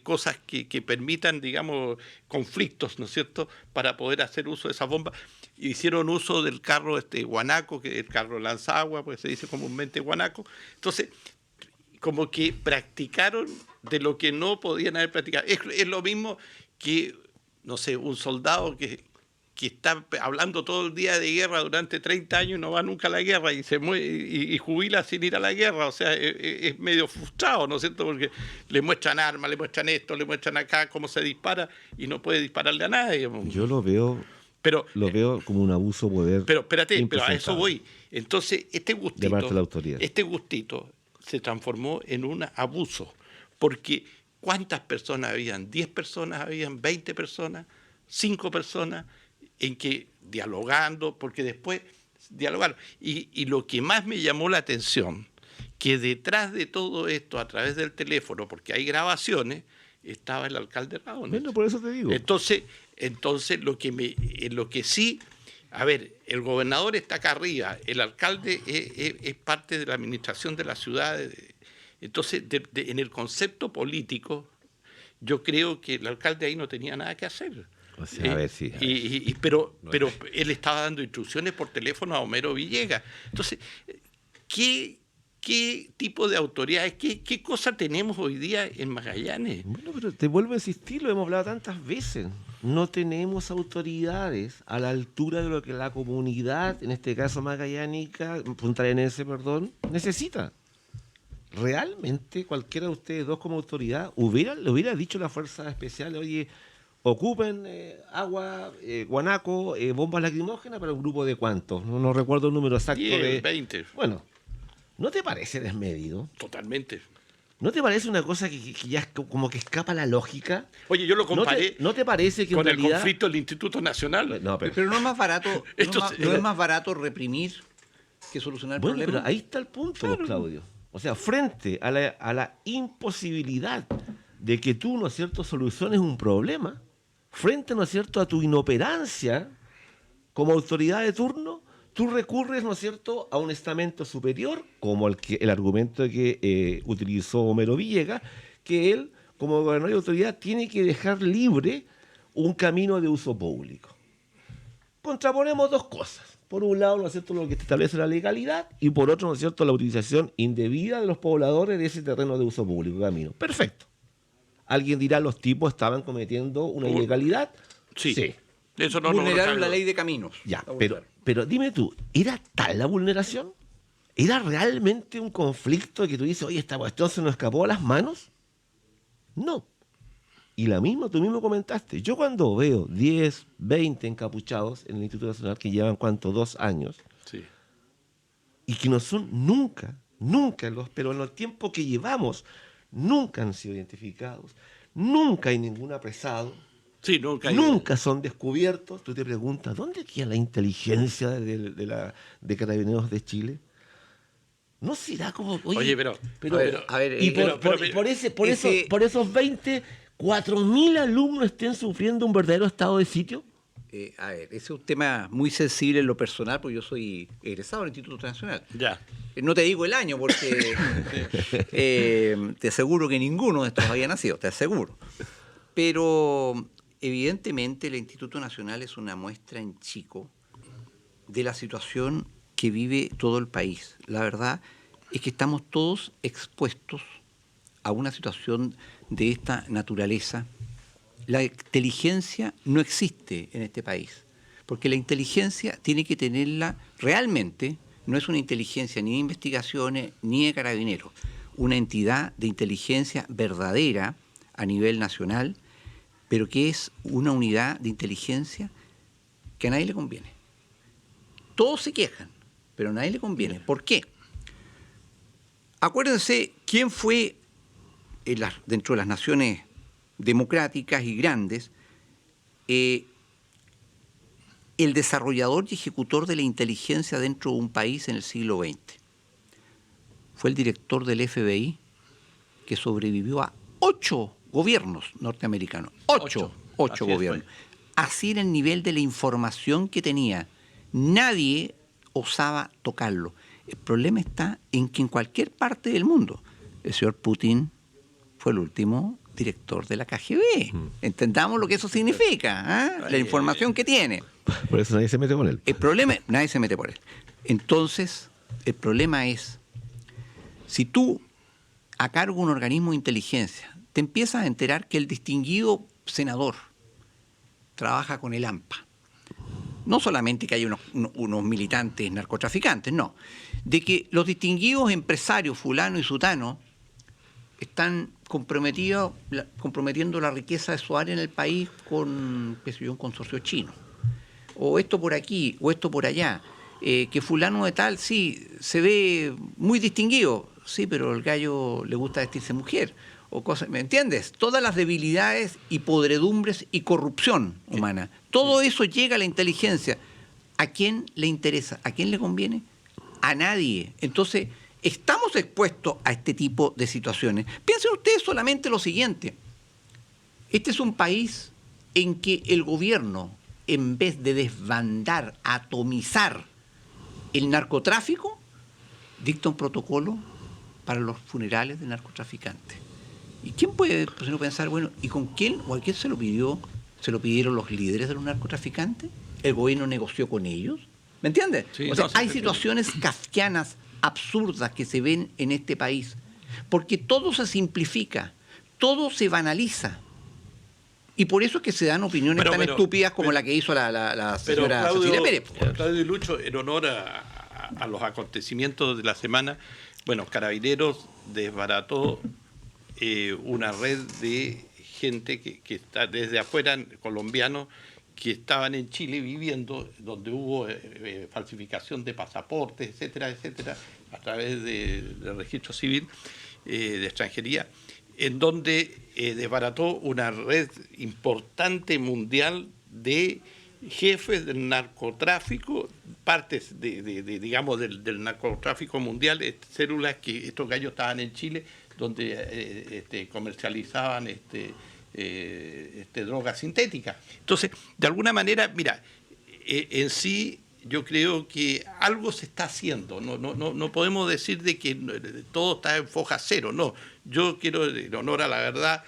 cosas que permitan, digamos, conflictos, ¿no es cierto?, para poder hacer uso de esas bombas. Hicieron uso del carro guanaco, que es el carro lanzagua, pues se dice comúnmente guanaco. Entonces, como que practicaron de lo que no podían haber practicado. Es lo mismo que, no sé, un soldado que está hablando todo el día de guerra durante 30 años y no va nunca a la guerra y se muere y jubila sin ir a la guerra. O sea, es medio frustrado, ¿no es cierto? Porque le muestran armas, le muestran esto, le muestran acá cómo se dispara y no puede dispararle a nadie.
Yo lo veo como un abuso de poder.
Pero espérate, pero a eso
impresentable
voy. Entonces,
de parte de la autoridad.
este gustito se transformó en un abuso. Porque ¿cuántas personas habían? ¿10 personas habían? ¿20 personas? ¿5 personas? En que dialogando, porque después dialogaron. Y lo que más me llamó la atención, que detrás de todo esto, a través del teléfono, porque hay grabaciones, estaba el alcalde Radonich.
Bueno, por eso te digo.
Entonces lo que sí, a ver, el gobernador está acá arriba, el alcalde es parte de la administración de la ciudad. Entonces, en el concepto político, yo creo que el alcalde ahí no tenía nada que hacer.
O sea, a ver, sí.
Pero él estaba dando instrucciones por teléfono a Homero Villegas. Entonces, ¿qué tipo de autoridades, qué cosa tenemos hoy día en Magallanes?
Bueno, pero te vuelvo a insistir, lo hemos hablado tantas veces. No tenemos autoridades a la altura de lo que la comunidad, en este caso magallánica, puntarenense, perdón, necesita. Realmente cualquiera de ustedes dos como autoridad le hubiera dicho a las fuerzas especiales: oye, ocupen agua, guanaco, bombas lacrimógenas para un grupo de cuántos. No recuerdo el número exacto.
10, 20.
Bueno, ¿no te parece desmedido?
Totalmente.
¿No te parece una cosa que ya como que escapa a la lógica?
Oye, yo lo comparé
¿No te parece que
con
en
el
realidad...
conflicto del Instituto Nacional.
No, pero...
Pero no es más barato,
Esto
no es más barato reprimir que solucionar el
Bueno,
problema.
pero ahí está el punto, Claudio. O sea, frente a la imposibilidad de que tú, ¿no es cierto?, soluciones un problema, frente, ¿no es cierto?, a tu inoperancia como autoridad de turno, tú recurres, ¿no es cierto?, a un estamento superior, como el argumento que utilizó Homero Villegas, que él, como gobernador y autoridad, tiene que dejar libre un camino de uso público. Contraponemos dos cosas. Por un lado, ¿no es cierto?, lo que establece la legalidad, y por otro, ¿no es cierto?, la utilización indebida de los pobladores de ese terreno de uso público, camino. Perfecto. Alguien dirá, los tipos estaban cometiendo una ilegalidad.
Sí. Eso no
vulneraron la ley de caminos.
Ya, pero dime tú, ¿era tal la vulneración? ¿Era realmente un conflicto que tú dices, oye, esta cuestión se nos escapó a las manos? No. Y tú mismo comentaste, yo cuando veo 10, 20 encapuchados en el Instituto Nacional que llevan, ¿cuánto? 2 años,
Sí.
y que no son pero en los tiempos que llevamos, nunca han sido identificados, nunca hay ningún apresado,
Sí,
nunca son descubiertos. Tú te preguntas, ¿dónde queda la inteligencia de Carabineros de Chile? ¿No será como...
Oye, pero
por esos 4.000 alumnos estén sufriendo un verdadero estado de sitio?
Ese es un tema muy sensible en lo personal, porque yo soy egresado del Instituto Nacional.
Ya.
No te digo el año, porque te aseguro que ninguno de estos había nacido, te aseguro. Pero evidentemente el Instituto Nacional es una muestra en chico de la situación que vive todo el país. La verdad es que estamos todos expuestos a una situación de esta naturaleza. La inteligencia no existe en este país, porque la inteligencia tiene que tenerla realmente, no es una inteligencia ni de investigaciones ni de carabineros, una entidad de inteligencia verdadera a nivel nacional, pero que es una unidad de inteligencia que a nadie le conviene. Todos se quejan, pero a nadie le conviene. ¿Por qué? Acuérdense quién fue dentro de las naciones democráticas y grandes, el desarrollador y ejecutor de la inteligencia dentro de un país en el siglo XX. Fue el director del FBI, que sobrevivió a 8 gobiernos norteamericanos. 8 gobiernos. Así era el nivel de la información que tenía. Nadie osaba tocarlo. El problema está en que en cualquier parte del mundo, el señor Putin fue el último director de la KGB. Entendamos lo que eso significa, la información que tiene.
Por eso nadie se mete con él.
El problema, nadie se mete por él. Entonces, el problema es, si tú, a cargo de un organismo de inteligencia, te empiezas a enterar que el distinguido senador trabaja con el AMPA, no solamente que hay unos militantes narcotraficantes, no, de que los distinguidos empresarios fulano y sutano están comprometiendo la riqueza de su área en el país con, qué sé yo, un consorcio chino. O esto por aquí, o esto por allá. Que fulano de tal, sí, se ve muy distinguido. Sí, pero el gallo le gusta vestirse mujer. O cosas, ¿me entiendes? Todas las debilidades y podredumbres y corrupción humana. Todo eso llega a la inteligencia. ¿A quién le interesa? ¿A quién le conviene? A nadie. Entonces, estamos expuestos a este tipo de situaciones. Piensen ustedes solamente lo siguiente. Este es un país en que el gobierno, en vez de desbandar, atomizar el narcotráfico, dicta un protocolo para los funerales de narcotraficantes. ¿Y quién puede pensar, bueno, ¿y con quién o a quién se lo pidió? ¿Se lo pidieron los líderes de los narcotraficantes? ¿El gobierno negoció con ellos? ¿Me entiendes?
Sí,
hay situaciones kafkianas absurdas que se ven en este país, porque todo se simplifica, todo se banaliza. Y por eso es que se dan opiniones tan estúpidas como la que hizo la señora Cecilia Pérez.
Claudio y Lucho, en honor a los acontecimientos de la semana, bueno, Carabineros desbarató una red de gente que está desde afuera, colombianos, que estaban en Chile viviendo, donde hubo falsificación de pasaportes, etcétera, etcétera, a través del registro civil de extranjería, en donde desbarató una red importante mundial de jefes del narcotráfico, partes digamos del narcotráfico mundial, células que estos gallos estaban en Chile, donde comercializaban drogas sintéticas. Entonces, de alguna manera, mira, en sí yo creo que algo se está haciendo. No podemos decir de que todo está en foja cero. No, yo quiero, en honor a la verdad,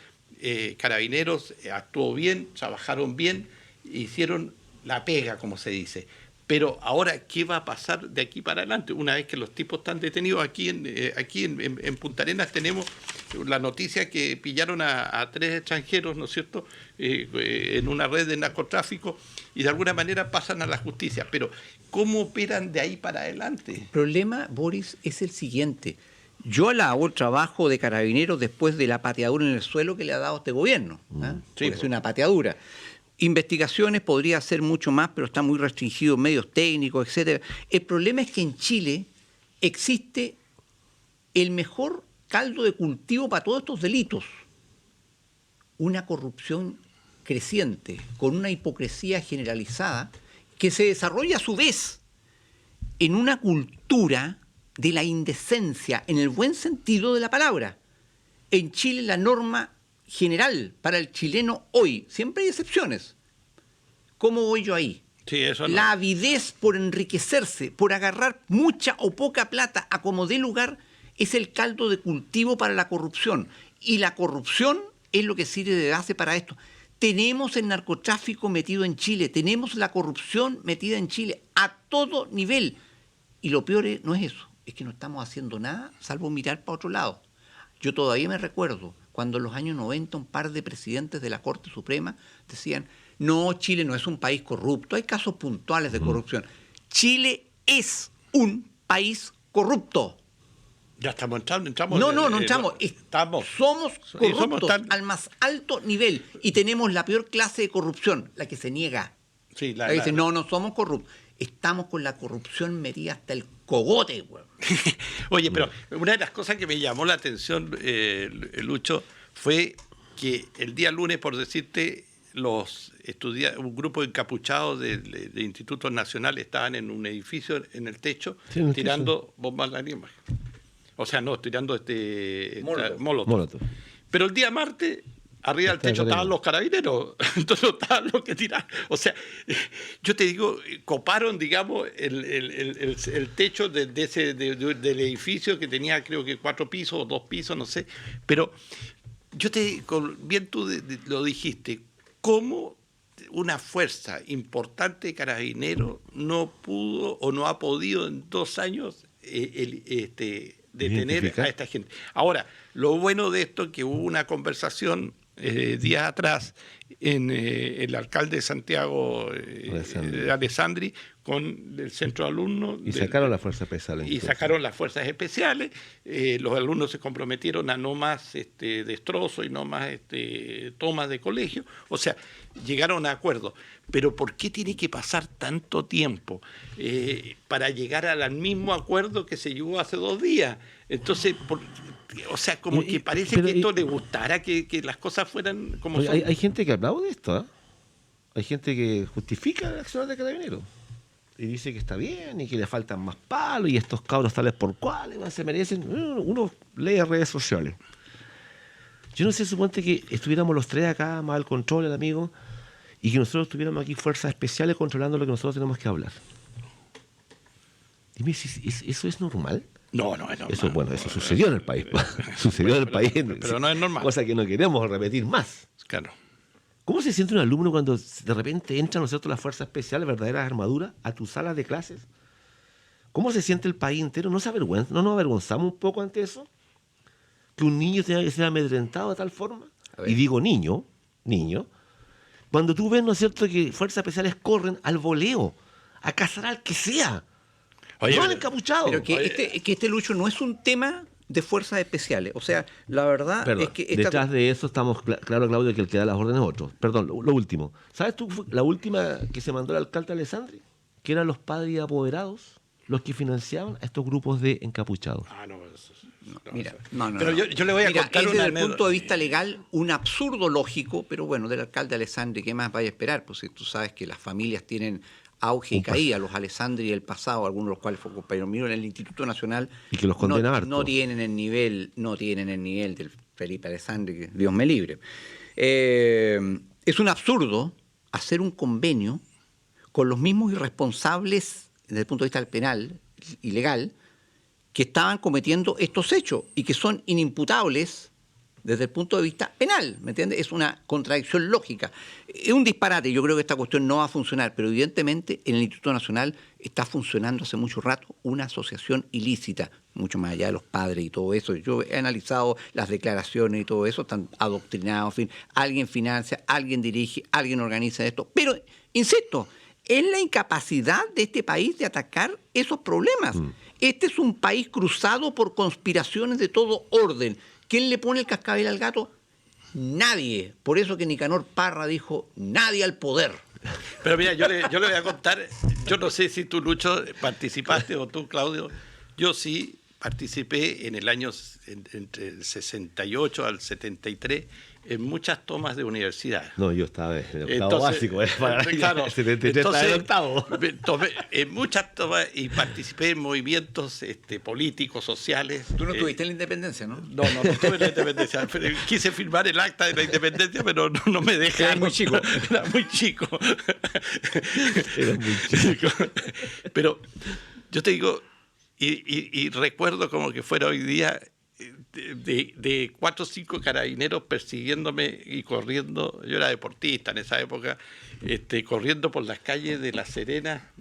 Carabineros actuó bien, trabajaron bien, hicieron la pega, como se dice. Pero ahora, ¿qué va a pasar de aquí para adelante? Una vez que los tipos están detenidos aquí en Punta Arenas, tenemos la noticia que pillaron a 3 extranjeros, ¿no es cierto?, en una red de narcotráfico, y de alguna manera pasan a la justicia. Pero, ¿cómo operan de ahí para adelante?
El problema, Boris, es el siguiente. Yo hago el trabajo de Carabineros después de la pateadura en el suelo que le ha dado este gobierno.
Sí,
es una pateadura. Investigaciones podría hacer mucho más, pero está muy restringido, medios técnicos, etcétera. El problema es que en Chile existe el mejor caldo de cultivo para todos estos delitos. Una corrupción creciente, con una hipocresía generalizada, que se desarrolla a su vez en una cultura de la indecencia, en el buen sentido de la palabra. En Chile la norma general para el chileno hoy, siempre hay excepciones. ¿Cómo voy yo ahí?
Sí, eso no.
La avidez por enriquecerse, por agarrar mucha o poca plata a como dé lugar, es el caldo de cultivo para la corrupción. Y la corrupción es lo que sirve de base para esto. Tenemos el narcotráfico metido en Chile, tenemos la corrupción metida en Chile a todo nivel. Y lo peor no es eso, es que no estamos haciendo nada salvo mirar para otro lado. Yo todavía me recuerdo cuando en los años 90 un par de presidentes de la Corte Suprema decían: no, Chile no es un país corrupto, hay casos puntuales de corrupción. Chile es un país corrupto.
Ya entramos.
No entramos. Somos corruptos al más alto nivel y tenemos la peor clase de corrupción, la que se niega.
Sí,
la dice, no somos corruptos. Estamos con la corrupción metida hasta el cogote, güey.
Oye, pero una de las cosas que me llamó la atención, Lucho, fue que el día lunes, por decirte, un grupo de encapuchados de institutos nacionales estaban en un edificio en el techo, tirando bombas lacrimógenas. O sea, no, tirando molotov. Pero el día martes, arriba del techo estaban los carabineros, entonces no estaban los que tiraban. O sea, yo te digo, coparon, digamos, el techo del edificio que tenía, creo que 4 pisos o 2 pisos, no sé. Pero bien tú lo dijiste, ¿cómo una fuerza importante de carabineros no pudo o no ha podido en 2 años detener a esta gente? Ahora, lo bueno de esto es que hubo una conversación días atrás en el alcalde de Santiago, Alessandri, con el centro de alumnos.
Y sacaron las fuerzas especiales.
Y sacaron las fuerzas especiales. Los alumnos se comprometieron a no más destrozos y no más tomas de colegio. O sea, llegaron a acuerdos. Pero ¿por qué tiene que pasar tanto tiempo para llegar al mismo acuerdo que se llegó hace 2 días? Entonces, o sea, como que parece que esto le gustara que las cosas fueran como son.
Hay gente que aplaude esto, ¿eh? Hay gente que justifica la acción de Carabineros y dice que está bien y que le faltan más palos y estos cabros tales por cuales se merecen. Uno lee redes sociales. Yo no sé, suponte que estuviéramos los 3 acá, más al control, el amigo, y que nosotros tuviéramos aquí fuerzas especiales controlando lo que nosotros tenemos que hablar. Dime, ¿eso es normal?
No es normal.
Eso sucedió en el país. Sucedió en el país.
Pero no es normal.
Cosa que no queremos repetir más.
Claro.
¿Cómo se siente un alumno cuando de repente entran, ¿no es cierto?, las fuerzas especiales, verdaderas armaduras, a tus salas de clases? ¿Cómo se siente el país entero? ¿No nos avergonzamos un poco ante eso? ¿Que un niño tenga que ser amedrentado de tal forma? Y digo niño, cuando tú ves, ¿no es cierto?, que fuerzas especiales corren al voleo, a cazar al que sea.
Oye,
no han encapuchado.
Pero que este Lucho no es un tema de fuerzas especiales. O sea, la verdad es que...
Detrás de eso estamos claro, Claudio, que el que da las órdenes es otro. Perdón, lo último. ¿Sabes tú la última que se mandó el alcalde Alessandri? Que eran los padres apoderados los que financiaban a estos grupos de encapuchados.
Pero yo le voy a contar
desde el punto de vista legal, un absurdo lógico, pero bueno, del alcalde Alessandri, ¿qué más vaya a esperar? Pues si tú sabes que las familias tienen auge y caída, los Alessandri del pasado, algunos de los cuales fue compañeros míos en el Instituto Nacional,
y que los condena harto.
no tienen el nivel del Felipe Alessandri, que Dios me libre. Es un absurdo hacer un convenio con los mismos irresponsables desde el punto de vista penal y legal, que estaban cometiendo estos hechos y que son inimputables desde el punto de vista penal, ¿me entiendes? Es una contradicción lógica. Es un disparate, yo creo que esta cuestión no va a funcionar, pero evidentemente en el Instituto Nacional está funcionando hace mucho rato una asociación ilícita, mucho más allá de los padres y todo eso. Yo he analizado las declaraciones y todo eso, están adoctrinados, en fin, alguien financia, alguien dirige, alguien organiza esto, pero, insisto, es la incapacidad de este país de atacar esos problemas. Este es un país cruzado por conspiraciones de todo orden. ¿Quién le pone el cascabel al gato? Nadie. Por eso que Nicanor Parra dijo, nadie al poder.
Pero mira, yo le voy a contar, yo no sé si tú, Lucho, participaste o tú, Claudio, yo sí participé en el año entre el 68 al 73 en muchas tomas de universidad.
No, yo estaba en el octavo básico,
claro,
el 73 estaba en el octavo.
Tomé en muchas tomas y participé en movimientos políticos, sociales.
Tú no tuviste la independencia, ¿no?
No tuve la independencia. Quise firmar el acta de la independencia, pero no me dejaron.
Era muy chico.
Era muy chico.
Era muy chico.
Pero yo te digo, y recuerdo como que fuera hoy día, de 4 o 5 carabineros persiguiéndome y corriendo. Yo era deportista en esa época, corriendo por las calles de La Serena,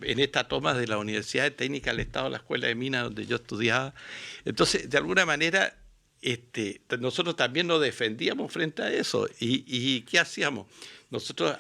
en esta toma de la Universidad Técnica del Estado, la Escuela de Minas donde yo estudiaba. Entonces, de alguna manera, nosotros también nos defendíamos frente a eso. ¿Y qué hacíamos? Nosotros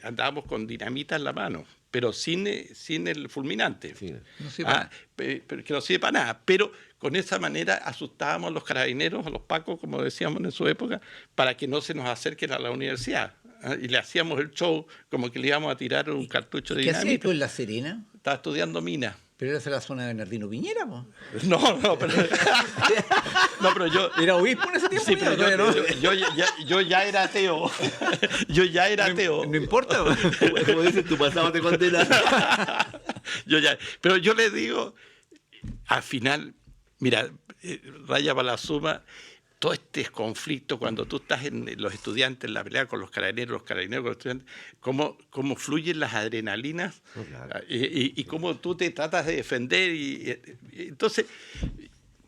andábamos con dinamita en la mano, pero sin el fulminante. Sí.
No sirve
pero que no sirve para nada. Pero con esa manera asustábamos a los carabineros, a los pacos, como decíamos en su época, para que no se nos acerquen a la universidad. Y le hacíamos el show como que le íbamos a tirar un cartucho de dinamita.
¿Qué hacías tú en La Serena?
Estaba estudiando minas.
Pero era la zona de Bernardino Piñera, po.
No, pero yo...
¿Era obispo en ese tiempo?
Sí, pero yo ya era ateo. Yo ya era ateo.
No importa.
Como dices, tu pasado te condena.
Pero yo les digo, al final, mira, raya para la suma, todo este conflicto, cuando tú estás en los estudiantes, en la pelea con los carabineros con los estudiantes, cómo fluyen las adrenalinas, claro. y cómo tú te tratas de defender. Entonces,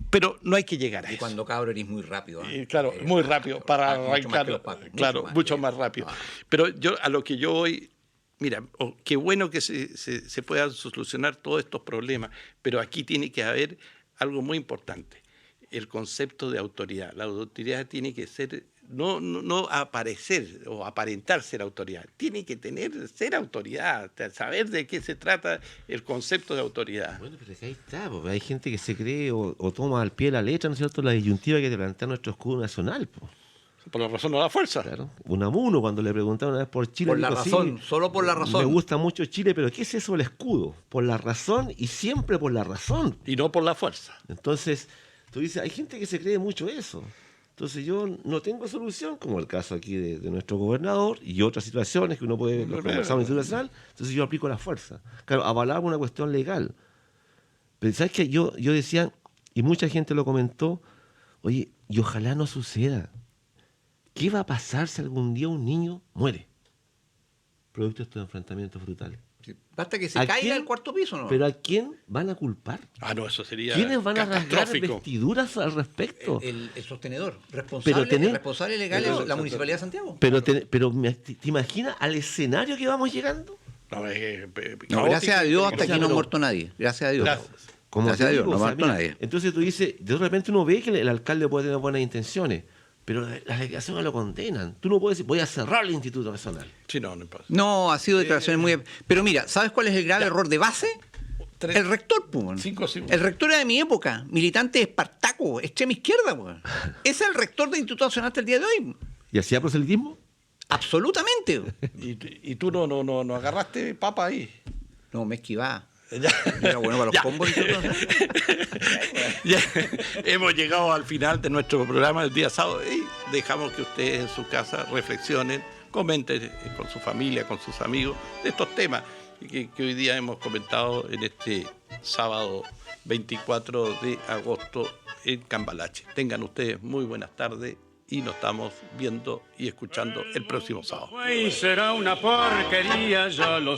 pero no hay que llegar a eso.
Y cuando cabro eres muy rápido.
Claro, muy rápido para arrancar. Claro, mucho más rápido. Pero yo a lo que yo voy... Mira, qué bueno que se puedan solucionar todos estos problemas, pero aquí tiene que haber algo muy importante. El concepto de autoridad. La autoridad tiene que ser, no aparecer o aparentar ser autoridad, tiene que ser autoridad, saber de qué se trata el concepto de autoridad.
Bueno, pero ahí está, porque hay gente que se cree o toma al pie de la letra, ¿no es cierto?, la disyuntiva que te plantea nuestro escudo nacional, pues.
Por la razón o la fuerza.
Claro. Unamuno, cuando le preguntaron una vez por Chile,
por la razón, solo por la razón.
Me gusta mucho Chile, pero ¿qué es eso del escudo? Por la razón y siempre por la razón.
Y no por la fuerza.
Entonces, tú dices, hay gente que se cree mucho eso. Entonces yo no tengo solución, como el caso aquí de nuestro gobernador y otras situaciones que uno puede conversar en institucional. Entonces yo aplico la fuerza. Claro, avalaba una cuestión legal. Pero ¿sabes qué? Yo decía, y mucha gente lo comentó, oye, y ojalá no suceda. ¿Qué va a pasar si algún día un niño muere? Producto de estos enfrentamientos brutales.
Sí, basta que se caiga al cuarto piso, ¿no?
¿Pero a quién van a culpar?
No, eso sería
¿Quiénes van a rasgar vestiduras al respecto?
El sostenedor. Responsable legal es la Municipalidad de Santiago.
Pero ¿te imaginas al escenario que vamos llegando?
No, gracias a Dios hasta aquí no ha muerto nadie. Gracias a Dios. Gracias a Dios, no ha muerto nadie.
Entonces tú dices, de repente uno ve que el alcalde puede tener buenas intenciones, pero las declaraciones lo condenan. Tú no puedes decir, voy a cerrar el Instituto Nacional.
Sí, no pasa.
No, ha sido declaraciones muy... Pero mira, ¿sabes cuál es el grave error de base? El rector, pues. El rector era de mi época, militante de Espartaco, extrema izquierda, pues. Ese es el rector del Instituto Nacional hasta el día de hoy.
¿Y hacía proselitismo?
Absolutamente.
¿Y tú no agarraste papa ahí?
No, me esquivaba. Era bueno para los combos.
Ya, hemos llegado al final de nuestro programa del día sábado y dejamos que ustedes en su casa reflexionen, comenten con su familia, con sus amigos de estos temas que hoy día hemos comentado en este sábado 24 de agosto en Cambalache. Tengan ustedes muy buenas tardes y nos estamos viendo y escuchando el próximo sábado.
Será una porquería, ya lo